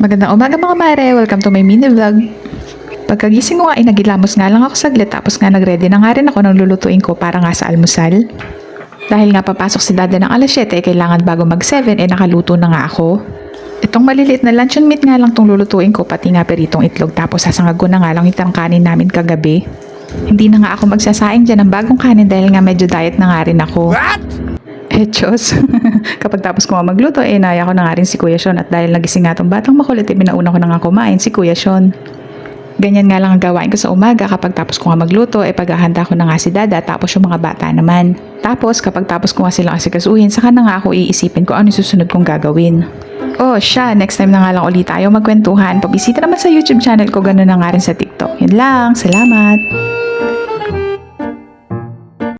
Magandang umaga mga mare, welcome to my mini vlog. Pagkagising ko nga ay nagilamos nga lang ako saglit tapos nga nagready na nga rin ako ng lulutuin ko para nga sa almusal. Dahil nga papasok si dada ng alas 7 kailangan bago mag 7 nakaluto na nga ako. Itong maliliit na luncheon meat nga lang tong lulutuin ko pati nga peritong itlog tapos sasangag ko na nga lang itang kanin namin kagabi. Hindi na nga ako magsasaing dyan ng bagong kanin dahil nga medyo diet na nga rin ako. Diyos. Kapag tapos ko nga magluto, naya ko na nga rin si Kuya Sean at dahil nagising nga tong batang makulit, pinauna ko na nga kumain si Kuya Sean. Ganyan nga lang ang gawain ko sa umaga kapag tapos ko nga magluto, paghahanda ko na nga si Dada tapos yung mga bata naman. Tapos kapag tapos ko nga silang asikasuhin, saka na nga ako iisipin ko ano yung susunod kong gagawin. Oh siya, next time na nga lang ulit tayo magkwentuhan. Pabisita naman sa YouTube channel ko, ganoon na nga rin sa TikTok. Yun lang, salamat!